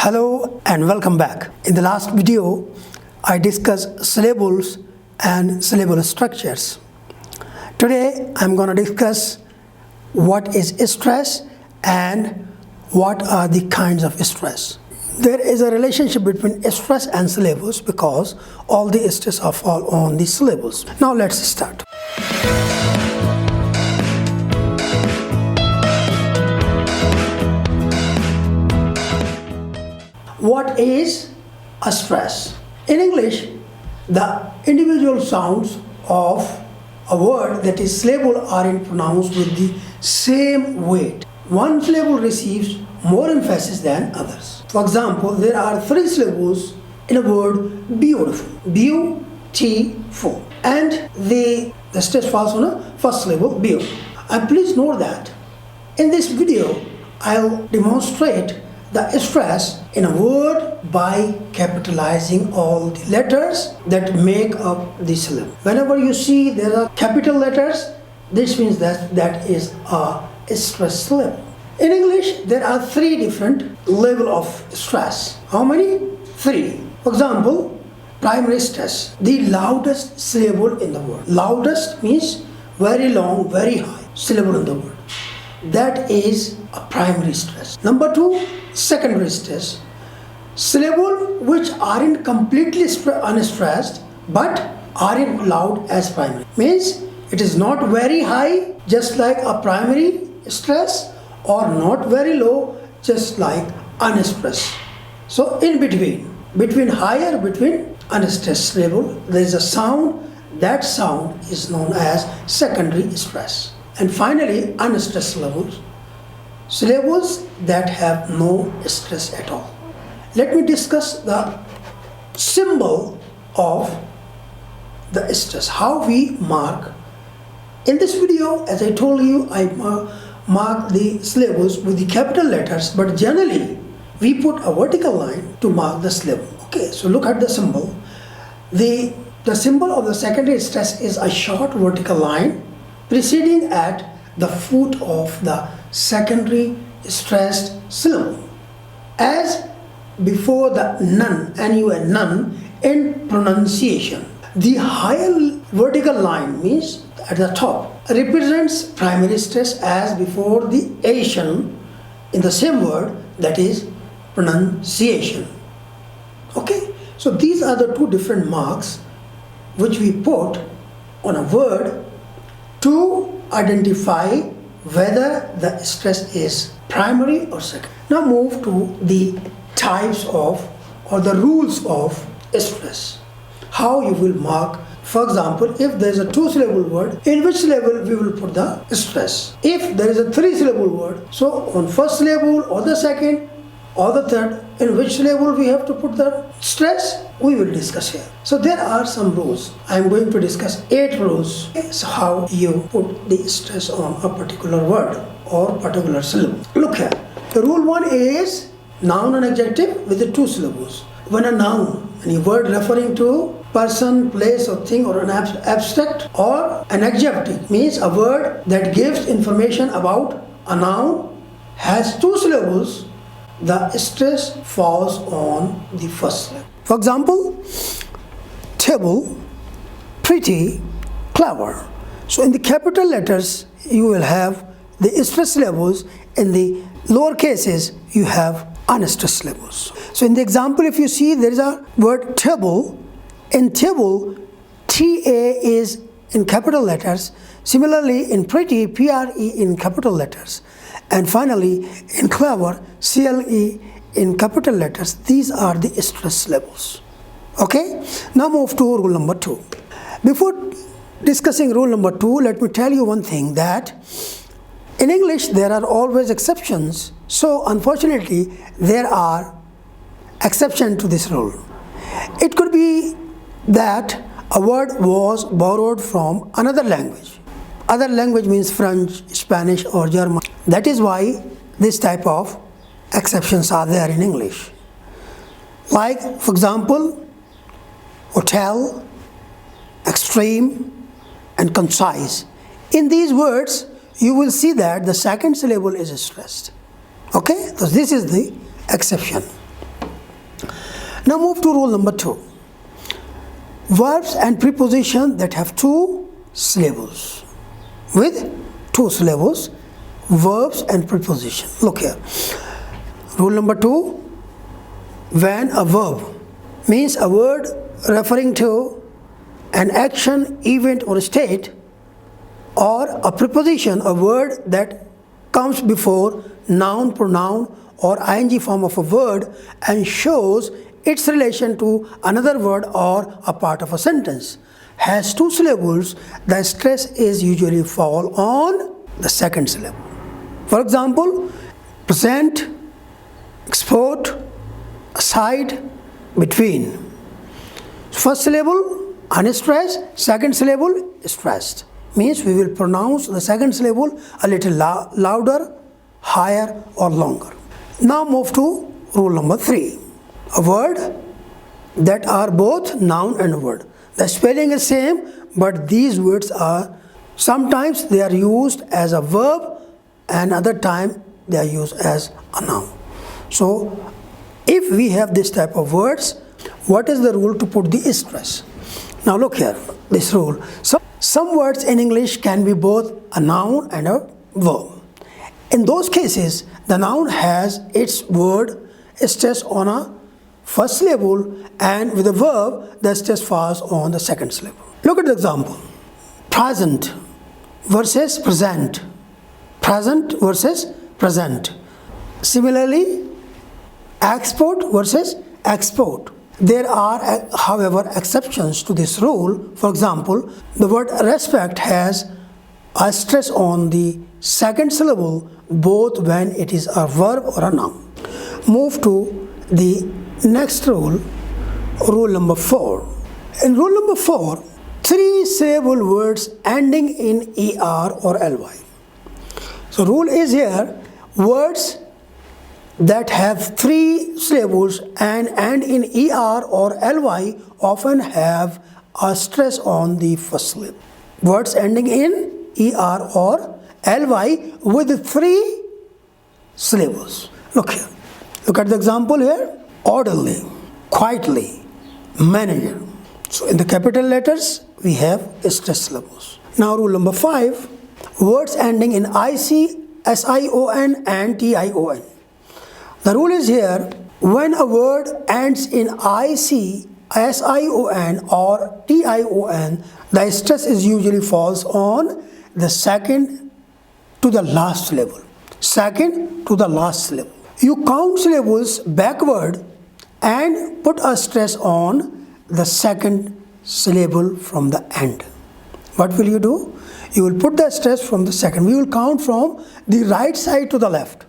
Hello and welcome back. In the last video, I discussed syllables and syllable structures. Today, I'm going to discuss what is stress and what are the kinds of stress. There is a relationship between stress and syllables because all the stress are fall on the syllables. Now let's start. What is a stress? In English, the individual sounds of a word, that is syllable, are pronounced with the same weight. One syllable receives more emphasis than others. For example, there are 3 syllables in a word beautiful, beautiful, and the stress falls on the first syllable, beau. And please note that in this video, I'll demonstrate the stress in a word by capitalizing all the letters that make up the syllable. Whenever you see there are capital letters, this means that is a stress syllable. In English, there are 3 different levels of stress. How many? 3. For example, primary stress, the loudest syllable in the word. Loudest means very long, very high syllable in the word. That is a primary stress. Number 2, secondary stress, syllable which aren't completely unstressed but aren't loud as primary. Means it is not very high just like a primary stress or not very low just like unstressed. So in between higher, between unstressed syllable, there is a sound. That sound is known as secondary stress. And finally, unstressed syllables that have no stress at all. Let me discuss the symbol of the stress, how we mark. In this video, as I told you, I mark the syllables with the capital letters, but generally we put a vertical line to mark the syllable. Okay, so look at the symbol. The symbol of the secondary stress is a short vertical line preceding at the foot of the secondary stressed syllable, as before the nun, N-U-N, nun, in pronunciation. The higher vertical line means at the top represents primary stress as before the Asian in the same word, that is pronunciation. Okay, so these are the 2 different marks which we put on a word to identify whether the stress is primary or secondary. Now move to the types of or the rules of stress. How you will mark. For example, if there is a 2-syllable word, in which syllable we will put the stress. If there is a 3-syllable word, so on first syllable or the second or the third, in which syllable we have to put the stress, we will discuss here. So there are some rules. I am going to discuss 8 rules. It's how you put the stress on a particular word or particular syllable. Look here. The rule 1 is noun and adjective with the 2 syllables. When a noun, any word referring to person, place or thing or an abstract, or an adjective means a word that gives information about a noun, has 2 syllables, the stress falls on the first syllable. For example, table, pretty, clever. So in the capital letters, you will have the stress syllables. In the lower cases, you have unstressed syllables. So in the example, if you see there is a word table, in table, T-A is in capital letters. Similarly, in pretty, P-R-E in capital letters. And finally, in clever, C-L-E in capital letters. These are the stress syllables. Okay? Now move to rule number 2. Before discussing rule number 2, let me tell you one thing, that in English there are always exceptions. So unfortunately, there are exceptions to this rule. It could be that a word was borrowed from another language. Other language means French, Spanish or German. That is why this type of exceptions are there in English. Like, for example, hotel, extreme and concise. In these words, you will see that the second syllable is stressed. Okay, so this is the exception. Now move to rule number 2. Verbs and prepositions that have 2 syllables. With 2 syllables, verbs and prepositions. Look here. Rule number 2. When a verb means a word referring to an action, event or state, or a preposition, a word that comes before noun, pronoun or ing form of a word and shows its relation to another word or a part of a sentence, has 2 syllables, the stress is usually fall on the second syllable. For example, present, export, aside, between. First syllable unstressed, second syllable stressed. Means we will pronounce the second syllable a little louder, higher or longer. Now move to rule number 3. A word that are both noun and word. The spelling is same, but these words are sometimes they are used as a verb and other time they are used as a noun. So if we have this type of words, what is the rule to put the stress? Now look here, this rule. So some words in English can be both a noun and a verb. In those cases, the noun has its word stress on a first syllable, and with the verb, the stress falls on the second syllable. Look at the example. Present versus present. Present versus present. Similarly, export versus export. There are, however, exceptions to this rule. For example, the word respect has a stress on the second syllable both when it is a verb or a noun. Move to the next rule, rule number 4. In rule number 4, 3-syllable words ending in er or ly. So rule is here, words that have 3 syllables and end in er or ly often have a stress on the first syllable. Words ending in er or ly with 3 syllables. Look here. Look at the example here. Orderly, quietly, manager. So in the capital letters we have stress syllables. Now rule number 5. Words ending in ic, sion and tion. The rule is here, when a word ends in ic, sion or tion, the stress is usually falls on the second to the last syllable. Second to the last syllable. You count syllables backward and put a stress on the second syllable from the end. What will you do? You will put the stress from the second. We will count from the right side to the left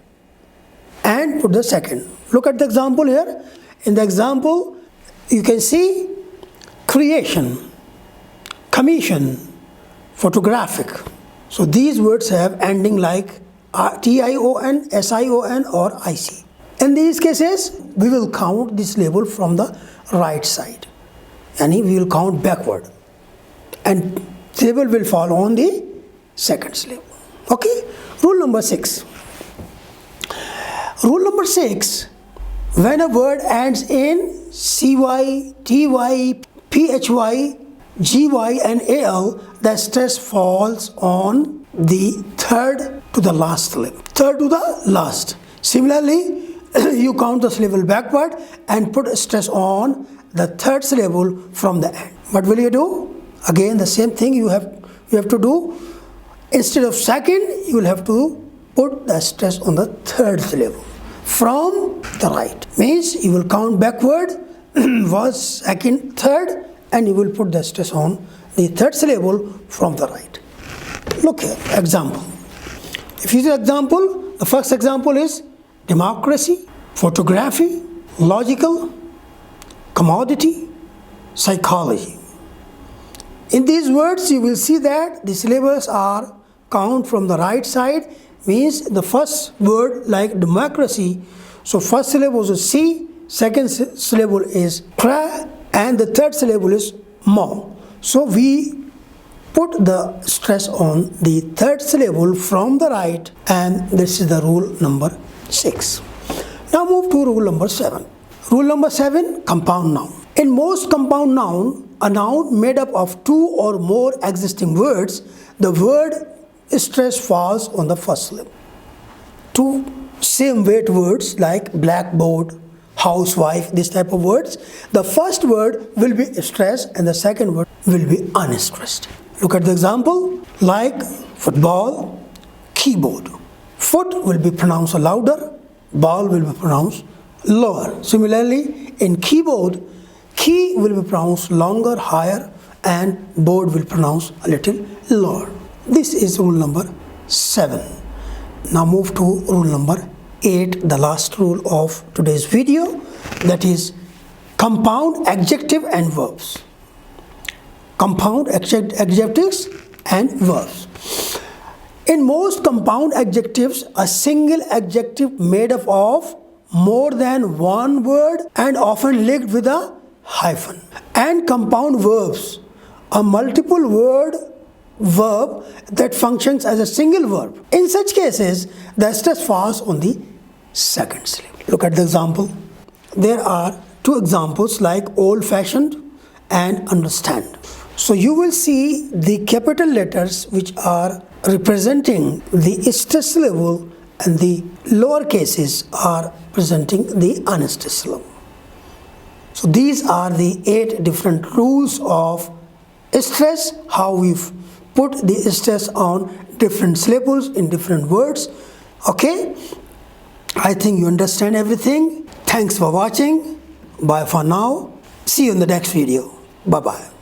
and put the second. Look at the example here. In the example, you can see creation, commission, photographic. So these words have ending like tion, sion or ic. In these cases, we will count this syllable from the right side. And we will count backward. And syllable will fall on the second syllable. Okay? Rule number 6. Rule number 6. When a word ends in cy, ty, phy, gy and al, the stress falls on the third to the last syllable. Third to the last. Similarly, you count the syllable backward and put a stress on the third syllable from the end. What will you do? Again, the same thing you have to do. Instead of second, you will have to put the stress on the third syllable from the right. Means you will count backward, first, second, third, and you will put the stress on the third syllable from the right. Look here, example. If you see the example, the first example is democracy, photography, logical, commodity, psychology. In these words, you will see that the syllables are count from the right side, means the first word like democracy. So first syllable is C, second syllable is cra, and the third syllable is mo. So we put the stress on the third syllable from the right, and this is the rule number 6. Now move to rule number 7. Rule number 7, compound noun. In most compound noun, a noun made up of two or more existing words, the word stress falls on the first syllable. Two same weight words like blackboard, housewife, this type of words, the first word will be stressed and the second word will be unstressed. Look at the example, like football, keyboard. Foot will be pronounced louder, ball will be pronounced lower. Similarly, in keyboard, key will be pronounced longer, higher, and board will pronounce a little lower. This is rule number 7. Now move to rule number 8, the last rule of today's video, that is compound adjective and verbs. Compound adjectives and verbs. In most compound adjectives, a single adjective made up of more than one word and often linked with a hyphen. And compound verbs, a multiple word verb that functions as a single verb. In such cases, the stress falls on the second syllable. Look at the example. There are two examples like old-fashioned and understand. So you will see the capital letters which are representing the stressed syllable and the lower cases are presenting the unstressed syllable. So these are the 8 different rules of stress, how we've put the stress on different syllables in different words. Okay, I think you understand everything. Thanks for watching. Bye for now. See you in the next video. Bye-bye.